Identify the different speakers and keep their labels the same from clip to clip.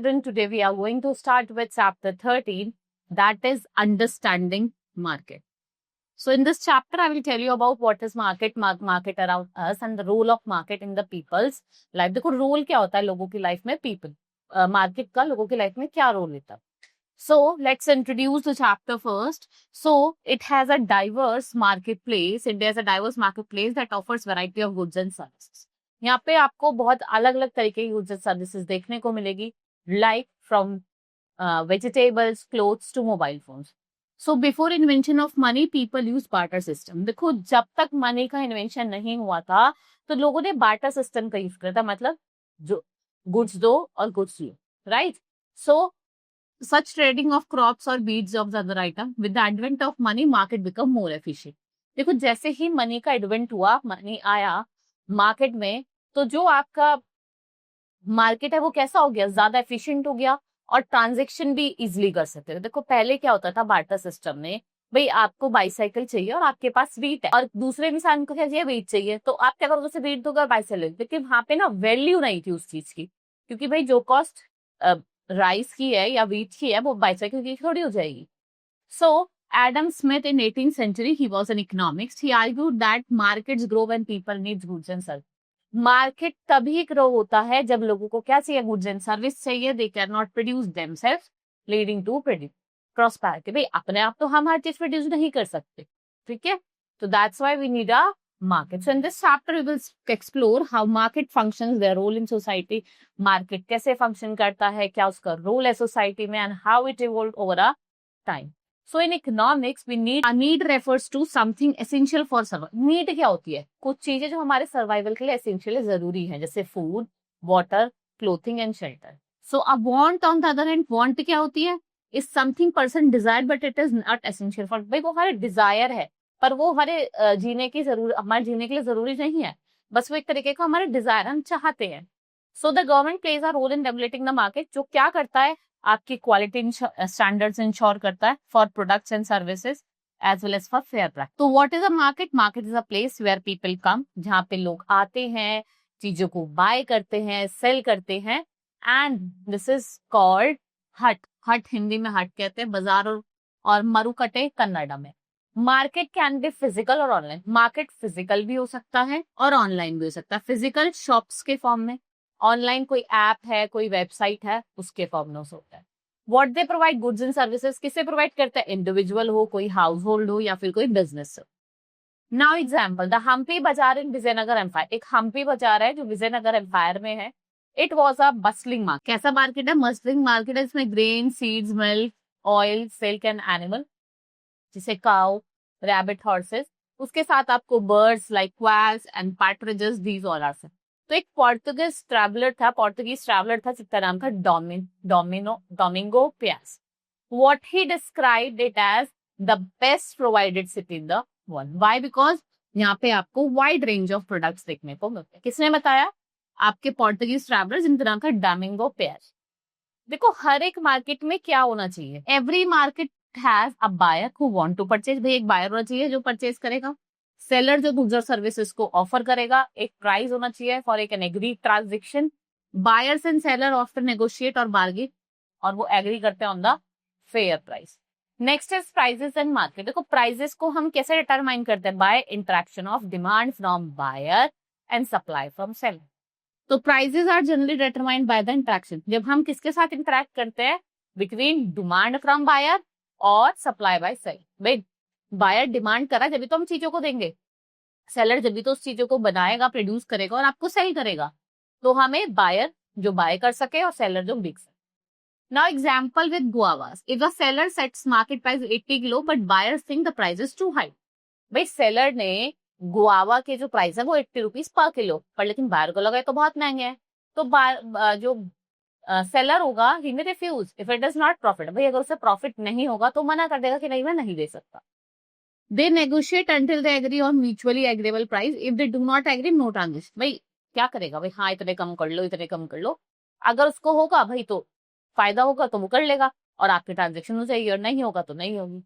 Speaker 1: children, today we are going to start with chapter 13, that is understanding market. So in this chapter, I will tell you about what is market around us and the role of market in the people's life. देखो role क्या होता है लोगों की life में, people market का लोगों की life में क्या role लेता है. So let's introduce the chapter first. So it has a diverse marketplace. India has a diverse marketplace that offers variety of goods and services. यहाँ पे आपको बहुत अलग अलग तरीके की goods and services देखने को मिलेगी, like from vegetables, clothes to mobile phones. So before invention of money, people use barter system. देखो जब तक मनी का इन्वेंशन नहीं हुआ था तो लोगों ने बार्टर सिस्टम का यूज किया था, मतलब जो गुड्स दो और goods low, right. So such trading of crops or beads of the other item. With the advent of money, market become more efficient. देखो जैसे ही मनी का एडवेंट हुआ, मनी आया मार्केट में, तो जो आपका मार्केट है वो कैसा हो गया, ज्यादा एफिशिएंट हो गया और ट्रांजैक्शन भी इजीली कर सकते थे. देखो पहले क्या होता था बार्टर सिस्टम में, भाई आपको बाईसाइकिल चाहिए और आपके पास व्हीट है और दूसरे इंसान को क्या चाहिए, व्हीट चाहिए, तो आप क्या करोगे, उसे व्हीट दोगे और बाईसाइकिल. लेकिन वहां पे ना वैल्यू नहीं थी उस चीज की, क्योंकि भाई जो कॉस्ट राइस की है या व्हीट की है वो बाईसाइकिल की थोड़ी हो जाएगी. सो Adam Smith in 18th century, he was an economist. He argued that markets grow when people need goods and services. Market तभी ग्रो होता है जब लोगों को क्या चाहिए, गुड्स एंड सर्विस चाहिए. They can not produce themselves, leading to prosperity. भाई अपने आप तो हम हर चीज प्रोड्यूस नहीं कर सकते, ठीक है, तो that's why we need a market. So in this chapter we will explore how market functions, their role in society. Market कैसे फंक्शन करता है, क्या उसका रोल है सोसाइटी में, and how it evolve over a time. So in economics, we need, a need refers to something essential for survival. Need क्या होती है, कुछ चीजें जो हमारे सर्वाइवल के लिए एसेंशियल जरूरी है, जैसे food, water, clothing and shelter. So a want on the other hand, want क्या होती है, is something person Dzire but it is not essential for. भाई वो हमारे डिजायर है पर वो हमारे जीने की हमारे जीने के लिए जरूरी नहीं है, बस वो एक तरीके का हमारे डिजायर, हम चाहते हैं. So the government plays a role in regulating the market. जो क्या करता है, आपकी क्वालिटी स्टैंडर्ड्स इंश्योर करता है for products and services as well as for fair price. तो what is a market? Market is a place where people come, जहाँ पे लोग आते हैं, चीजों को बाय करते हैं, सेल करते हैं, एंड दिस इज कॉल्ड हट. हट हिंदी में हट कहते हैं, बाजार और मरुकटे कन्नड़ा में. मार्केट कैन बी फिजिकल और ऑनलाइन. मार्केट फिजिकल भी हो सकता है और ऑनलाइन भी हो सकता है. फिजिकल शॉप्स के फॉर्म में, ऑनलाइन कोई ऐप है, कोई वेबसाइट है, उसके फॉर्म में होता है. What they provide, goods and services. किसे प्रोवाइड करता है, इंडिविजुअल हो, कोई हाउस होल्ड हो या फिर कोई बिजनेस हो. नाउ एग्जाम्पल, द हम्पी बाजार इन विजयनगर एम्पायर. एक हम्पी बाजार है जो विजयनगर एम्पायर में है. It was a bustling market. कैसा मार्केट है, बस्लिंग मार्केट है. इसमें grain, seeds, milk, oil, silk and animal, जैसे काउ, रैबिट, हॉर्सेस. उसके साथ आपको birds like quails and partridges, these all are sold. तो एक पोर्टुगीज ट्रैवलर था जिसका नाम था Domingo Paes. What he described it as the best provided city in the world. Why? Because यहाँ पे आपको वाइड रेंज ऑफ प्रोडक्ट्स देखने को मिलते हैं. किसने बताया? आपके पोर्टुगीज ट्रैवलर जिनका नाम था डोमिंगो पियास. देखो हर एक मार्केट में क्या होना चाहिए, every market has a buyer who want to purchase. भाई एक बायर होना चाहिए जो परचेज करेगा, सेलर जो गुड्स और सर्विसेज को ऑफर करेगा, एक प्राइस होना चाहिए फॉर एक agree transaction. Buyers and seller often negotiate और बार्गेन, और वो एग्री करते हैं on the fair price. Next is prices and market. देखो प्राइसेस को हम कैसे डिटरमाइन करते हैं, by interaction of demand from buyer and supply from seller. तो prices are generally determined by the interaction. जब हम किसके साथ इंटरेक्ट करते हैं, बिटवीन डिमांड फ्रॉम बायर और सप्लाई बाय सेलर. भाई बायर डिमांड करा जब तो हम चीजों को देंगे, सेलर जब भी तो उस चीजों को बनाएगा, प्रोड्यूस करेगा और आपको सेल करेगा. तो हमें बायर जो बाय कर सके और सेलर जो बिक सके. Now example with guavas. If the seller sets market price 80 kilo but buyers think the price is too high. भाई सेलर ने गुआवा के जो प्राइस है वो 80 रुपीज पर किलो, पर लेकिन बायर को लगा तो बहुत महंगे हैं. तो जो सेलर होगा, he may refuse if it does not profit. भाई अगर उसे प्रॉफिट नहीं होगा तो मना कर देगा कि नहीं मैं नहीं दे सकता. They negotiate until they agree on mutually agreeable price. If they do not agree, no transaction. भाई क्या करेगा, भाई हाँ इतने कम कर लो, इतने कम कर लो. अगर उसको होगा भाई तो फायदा होगा तो वो कर लेगा और आपकी ट्रांजेक्शन हो जाएगी, और नहीं होगा तो नहीं होगी.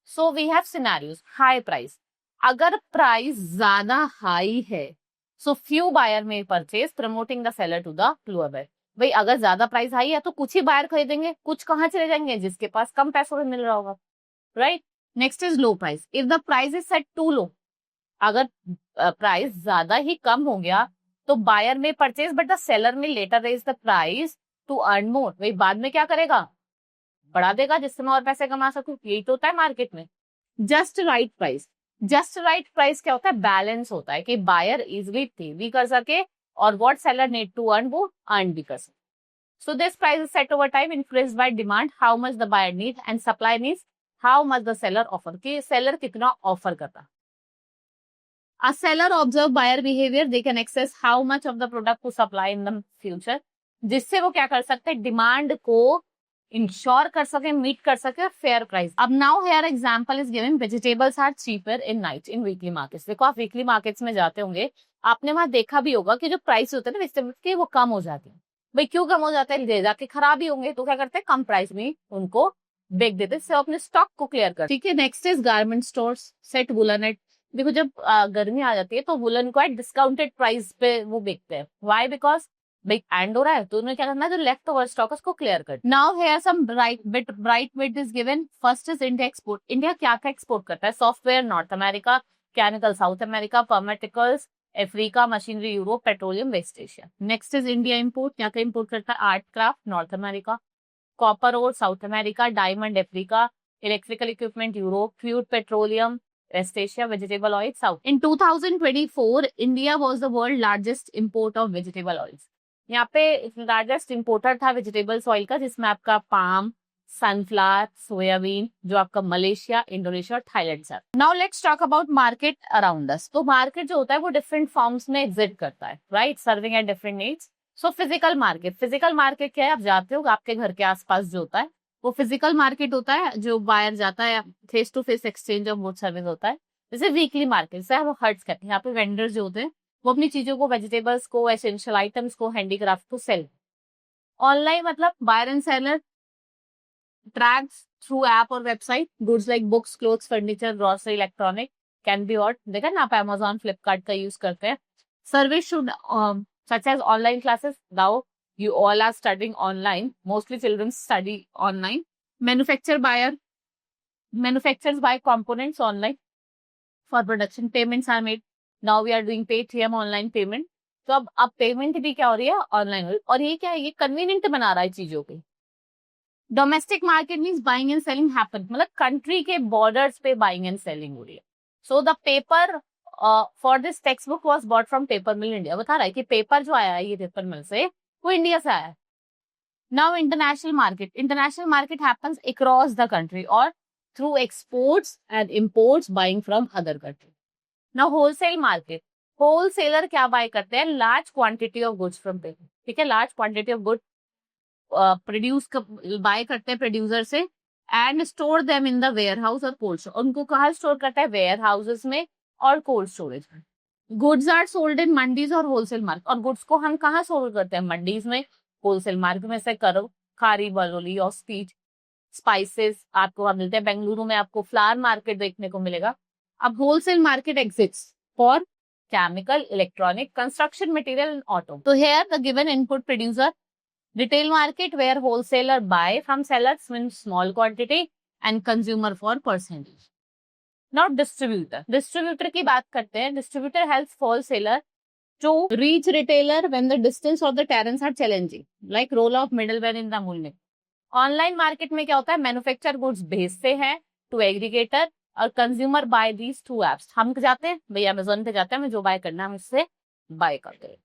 Speaker 1: So we have scenarios. High price. अगर प्राइस ज्यादा हाई है, so few buyer may purchase promoting the seller to the lower buyer. भाई अगर ज्यादा प्राइस हाई है तो कुछ ही बायर खरीदेंगे, कुछ कहाँ चले जाएंगे, जिसके पास कम पैसों में मिल रहा होगा, right. Next is low price. If the price is set too low, अगर प्राइस ज्यादा ही कम हो गया तो buyer may purchase but the seller may later raise the price to earn more, भाई बाद में क्या करेगा, बढ़ा देगा जिससे मैं और पैसे कमा सकूं। यही तो होता है मार्केट में। Just right price. Just right price क्या होता है, बैलेंस होता है कि बायर इजिली पे भी कर सके और what seller need to earn वो अर्न भी कर सके। So this price is set over time, increase by demand, how much the buyer need, and supply needs, how much the seller offer, कि सेलर कितना ऑफर करता। A seller observe buyer behavior, they can access how much of the product to supply in the future, जिससे वो क्या कर सकते हैं, demand को इंश्योर कर सके, मीट कर सके फेयर प्राइस। अब now here example is given, vegetables are cheaper in night in weekly markets. देखो आप वीकली मार्केट्स में जाते होंगे, आपने वहां देखा भी होगा कि जो प्राइस होते हैं ना वेजिटेबल्स के, वो कम हो जाते हैं। भाई क्यों कम हो जाता है, ले जाके खराब ही होंगे तो क्या करते हैं, कम प्राइस में उनको बेच देते हैं, अपने स्टॉक को क्लियर कर। ठीक है, next is garment stores set woollen at. देखो जब गर्मी आ जाती है तो वुलन को एट डिस्काउंटेड प्राइस पे वो बेचते हैं। व्हाई, बिकॉज भाई एंड हो रहा है तो उन्हें क्या करना है, जो लेफ्ट ओवर स्टॉक है उसको क्लियर कर। Now here some bright bit is given. First is India export. India क्या क्या एक्सपोर्ट करता है, software North America, chemical South America, pharmaceuticals Africa, machinery Europe, petroleum West Asia. Next is India import. क्या क्या import करता है, art craft North America, copper or South America, diamond Africa, electrical equipment Europe, crude petroleum West Asia, vegetable oil South. In 2024, India was the world largest import of vegetable oils. यहाँ पे largest importer था vegetables oil का, जिसमें आपका palm, sunflower, soybean, जो आपका Malaysia, Indonesia और Thailand से। Now let's talk about market around us. तो मार्केट जो होता है वो डिफरेंट फॉर्म्स में एग्जिस्ट करता है, right, serving at different needs. So physical market. Physical market क्या है, आप जाते हो आपके घर के आसपास जो होता है वो फिजिकल मार्केट होता है, जो बायर जाता है, face to face exchange of good service होता है। जैसे वीकली मार्केट से हम हर्ट्स कहते हैं, यहाँ पे वेंडर्स जो होते हैं वो अपनी चीजों को, वेजिटेबल्स को, एसेंशियल आइटम्स को, हैंडीक्राफ्ट को सेल। ऑनलाइन मतलब buyer and seller tracks through app और website goods like books, clothes, furniture, grocery, electronic can be ordered. देखा ना आप अमेजोन फ्लिपकार्ट का यूज करते हैं। Service should such as online classes, now you all are studying online, mostly children study online. Manufacturers buy components online for production. Payments are made, now we are doing Paytm online payment. तो अब payment भी क्या हो रही है, online हो रही है। और ये क्या है, ये कन्वीनियंट बना रहा है चीजों के। Domestic market means buying and selling happen, मतलब कंट्री के बॉर्डर्स पे बाइंग एंड सेलिंग हो रही है। So the paper for this text book was bought from paper mill India. बता रहा है कि पेपर जो आया है ये पेपर मिल से, वो इंडिया से आया है। Now international market. International market happens across the country और through exports and imports buying from other country. Now wholesale market. Wholesaler क्या बाय करते हैं, large quantity of goods from people. ठीक है, large quantity of good produce buy करते हैं producer से and store them in the warehouse और cold store. उनको कहाँ स्टोर करता है, वेयर हाउसेस में और कोल्ड स्टोरेज में। Goods are sold in mandis और होलसेल मार्केट। और गुड्स को हम कहाँ सोल्ड करते हैं, मंडीज में, होलसेल मार्केट में। से करो खारी, बरौली और स्पाइसेस आपको वहां मिलते हैं। बेंगलुरु में आपको फ्लावर मार्केट देखने को मिलेगा। अब wholesale market exits for chemical, electronic, construction material and auto. तो here the given input producer. Retail market where wholesaler buy from sellers in small quantity and consumer for percentage. Not distributor. Distributor की बात करते हैं। Distributor helps wholesaler to reach retailer when the distance or the terrains are challenging, like role of middleware in the मूल्य। Online market में क्या होता है, manufacture goods भेजते हैं टू एग्रीगेटर और consumer buy these to apps. हम जाते हैं भाई अमेजोन पे जाते हैं, हमें जो बाय करना है हम इससे बाय करते हैं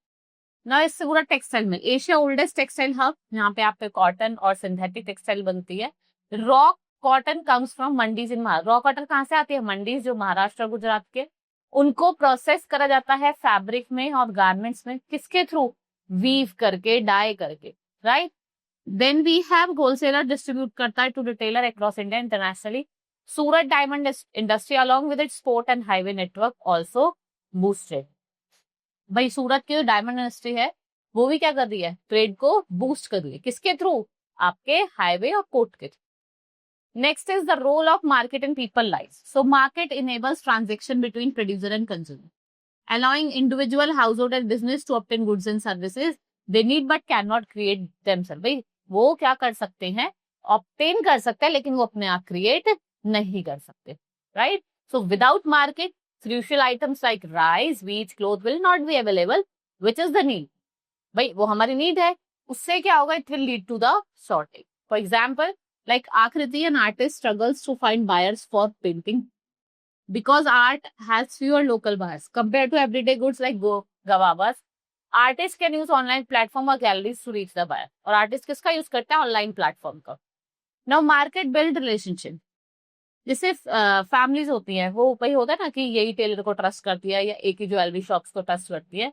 Speaker 1: ना। इससे पूरा टेक्सटाइल में एशिया ओल्डेस्ट टेक्सटाइल हब, यहाँ पे आप पे कॉटन और सिंथेटिक टेक्सटाइल बनती है। Raw cotton comes from mandis in Maharashtra. Raw cotton कहाँ से आती है, मंडीज जो महाराष्ट्र और गुजरात के, उनको प्रोसेस करा जाता है फैब्रिक में और गारमेंट्स में। किसके थ्रू, वीव करके, डाई करके, right. Then we have wholesaler distribute करता है to retailer across India internationally. Surat diamond industry along with its port and highway network also boosted. भाई सूरत की जो डायमंड इंडस्ट्री है वो भी क्या कर रही है, ट्रेड को बूस्ट कर रही है। किसके थ्रू, आपके हाईवे और पोर्ट के through. Next is the role of market in people lives. So market enables transaction between producer and consumer, allowing individual, household and business to obtain goods and services. They need but can not create themself. भाई वो क्या कर सकते हैं, obtain कर सकते हैं, लेकिन वो अपने आप क्रिएट नहीं कर सकते, right. So without market crucial items like rice, wheat, cloth will not be available, which is the need। भाई वो हमारी नीड है, उससे क्या होगा, it will lead to the shortage। For example, like Akriti, an artist struggles to find buyers for painting because art has fewer local buyers compared to everyday goods like gavavas। Artists can use online platform or galleries to reach the buyer। और artist किसका use करता है, online platform का। Now market build relationship, जैसे families होती हैं, वो वही होता है ना कि यही टेलर को ट्रस्ट करती है या एक ही ज्वेलरी शॉप्स को ट्रस्ट करती है,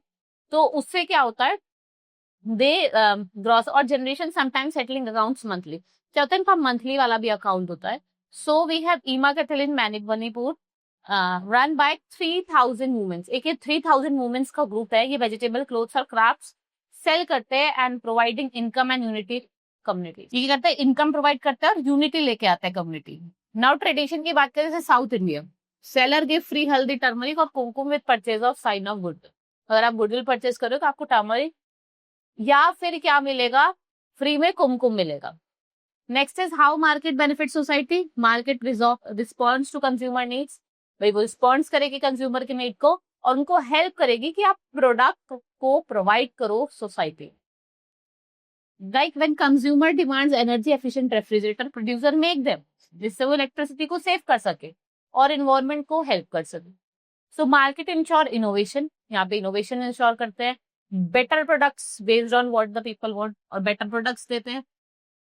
Speaker 1: तो उससे क्या होता है, दे ग्रॉस और generation sometimes settling accounts monthly, क्या होता है इनका मंथली वाला भी अकाउंट होता है। So we have Ima Keithel in Manipur run by 3000 womens. एक ये 3000 वुमेन्स का ग्रुप है, ये वेजिटेबल, क्लोथ्स और क्राफ्ट्स सेल करते हैं and providing income and unity community. ये करते हैं, इनकम प्रोवाइड करते हैं और यूनिटी लेके आता है कम्युनिटी। नाउ ट्रेडिशन की बात करें, जैसे south India, seller give free haldi, turmeric और kumkum with purchase of sign of good. अगर आप गुडविल परचेज करो तो आपको टर्मरिक या फिर क्या मिलेगा, फ्री में कुमकुम मिलेगा। Next is how market benefit society. Market response to consumer needs, भाई वो रिस्पॉन्स करेगी कंज्यूमर के नीड को और उनको हेल्प करेगी कि आप प्रोडक्ट को प्रोवाइड करो society. Like when consumer demands energy efficient refrigerator, producer make them, जिससे वो इलेक्ट्रिसिटी को सेव कर सके और इन्वायरमेंट को हेल्प कर सके। सो मार्केट इंश्योर इनोवेशन, यहाँ पे इनोवेशन इंश्योर करते हैं, better products based on what the people want, और बेटर प्रोडक्ट्स देते हैं,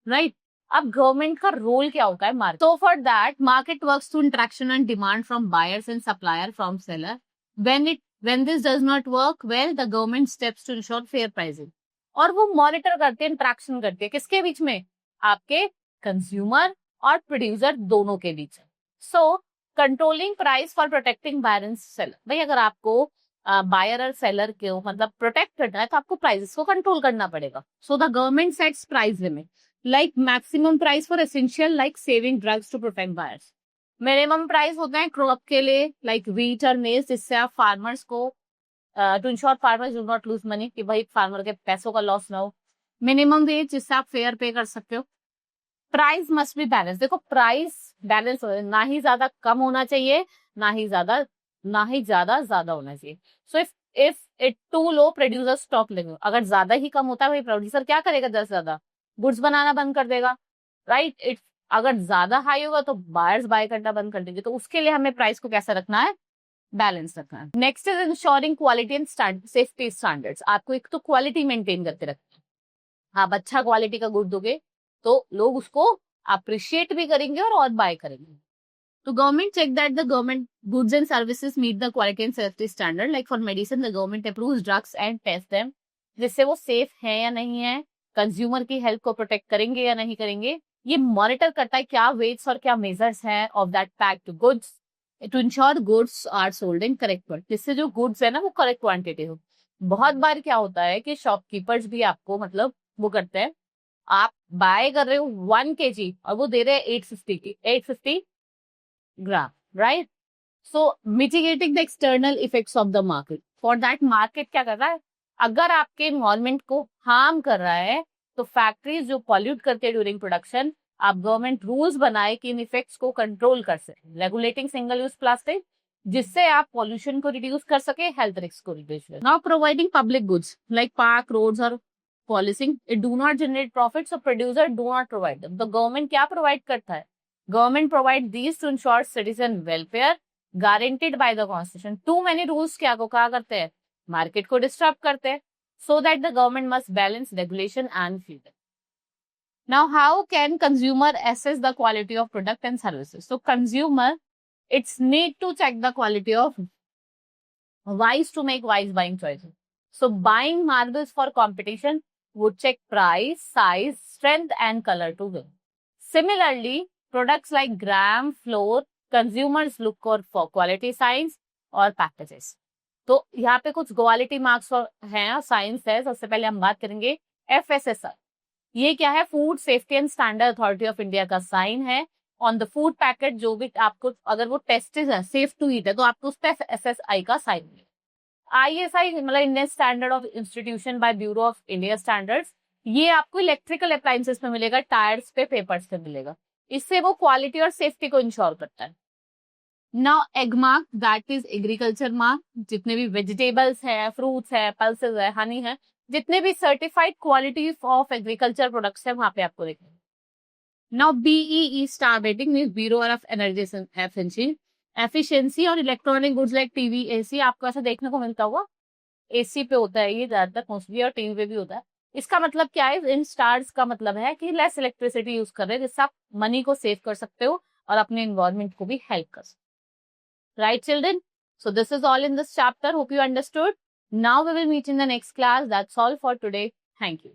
Speaker 1: राइट। अब गवर्नमेंट का रोल क्या होता है market, so for that market works through interaction and demand from buyers and supplier from seller. When this does not work well, the government steps to ensure fair pricing. और वो monitor करते हैं, interaction करते हैं, किसके बीच में, आपके consumer और प्रोड्यूसर दोनों के बीच। So controlling price for protecting buyer and seller. भाई अगर आपको बायर और सेलर को मतलब प्रोटेक्ट करना है तो आपको प्राइसेस को कंट्रोल करना पड़ेगा। So the government sets price limit, like maximum price for essential like saving drugs to protect buyers. Minimum price होता है क्रॉप के लिए, लाइक व्हीट और मेज, जिससे आप फार्मर्स को to ensure farmers do not lose money, कि भाई फार्मर के पैसों का लॉस ना हो। मिनिमम वेज, जिससे आप फेयर पे कर सकते हो। प्राइस मस्ट बी बैलेंस, देखो प्राइस बैलेंस हो, ना ही ज्यादा कम होना चाहिए, ना ही ज्यादा ज्यादा होना चाहिए। So if it to low, producer stop लेंगे। अगर ज्यादा ही कम होता है, भाई प्रोड्यूसर क्या करेगा, ज्यादा से ज्यादा गुड्स बनाना बंद कर देगा, राइट। इट अगर ज्यादा हाई होगा तो बायर्स बाय करना बंद कर देंगे। तो उसके लिए हमें प्राइस को कैसा रखना है, बैलेंस रखना है। Next is ensuring quality and safety standards. आपको एक तो क्वालिटी मेंटेन करते रखना है, आप अच्छा क्वालिटी का गुड दोगे तो लोग उसको अप्रिशिएट भी करेंगे और बाय करेंगे। तो government check that the government goods and services meet the quality and safety standard. Like for medicine the government approves drugs and test them, जिससे वो सेफ है या नहीं है, कंज्यूमर की हेल्थ को प्रोटेक्ट करेंगे या नहीं करेंगे। ये मॉनिटर करता है क्या वेट्स और क्या मेजर्स हैं of that packed goods to ensure goods are sold in correct quantity, जिससे जो गुड्स है ना वो करेक्ट क्वांटिटी हो। बहुत बार क्या होता है कि शॉपकीपर्स भी आपको मतलब वो करते हैं, आप बाय कर रहे हो 1 kg और वो दे रहे हैं 850 gram, right. So mitigating the external effects of the market, for that market क्या कर रहा है, अगर आपके इन्वायरमेंट को हार्म कर रहा है तो फैक्ट्रीज जो पॉल्यूट करते हैं ड्यूरिंग प्रोडक्शन, आप गवर्नमेंट रूल्स बनाए कि इन इफेक्ट्स को कंट्रोल कर सके। रेगुलेटिंग सिंगल यूज प्लास्टिक, जिससे आप पॉल्यूशन को रिड्यूस कर सके, हेल्थ रिस्क को रिड्यूस कर। Now providing public goods like park, roads और policing, it do not generate profit, so producer do not provide them. तो गवर्नमेंट क्या प्रोवाइड करता है, government provide these to ensure citizen welfare guaranteed by the constitution. Too many rules क्या करते हैं, market को disturb करते हैं। So that the government must balance regulation and freedom. Now, how can consumer assess the quality of product and services? So, consumer, it's need to check the quality of wise to make wise buying choices. So, buying marbles for competition would check price, size, strength, and color to win. Similarly, products like gram, flour, consumers look for quality signs और packages. तो यहाँ पे कुछ quality marks हैं, science है। सबसे पहले हम बात करेंगे FSSAI। ये क्या है, food safety and standard authority of India का साइन है ऑन द फूड पैकेट। जो भी आपको अगर वो टेस्टेड है, सेफ टू ईट है, तो आपको उस पर FSSAI का साइन है। ISI मतलब Indian standard of institution by bureau of India standards, ये आपको इलेक्ट्रिकल अप्लायंसेस में मिलेगा, टायर्स पे, पेपर्स पे मिलेगा। इससे वो क्वालिटी और सेफ्टी को इंश्योर करता है। Now egg mark, that is agriculture mark, जितने भी वेजिटेबल्स है, फ्रूट्स है, पल्सेस है, हनी है, जितने भी certified quality of agriculture products है वहां पे आपको देखेंगे। Now BEE star rating means bureau of energy efficiency, और electronic goods like TV, AC आपको ऐसा देखने को मिलता होगा, एसी पे होता है ये ज्यादातर मोस्टली, और टीवी पे भी होता है। इसका मतलब क्या है? इन स्टार्स का मतलब है कि लेस इलेक्ट्रिसिटी यूज कर रहे हैं, जिससे आप मनी को सेव कर सकते हो और अपने एनवायरमेंट को भी हेल्प कर सकते हो। Right children, so this is all in this chapter. Hope you understood. Now we will meet in the next class. That's all for today. Thank you.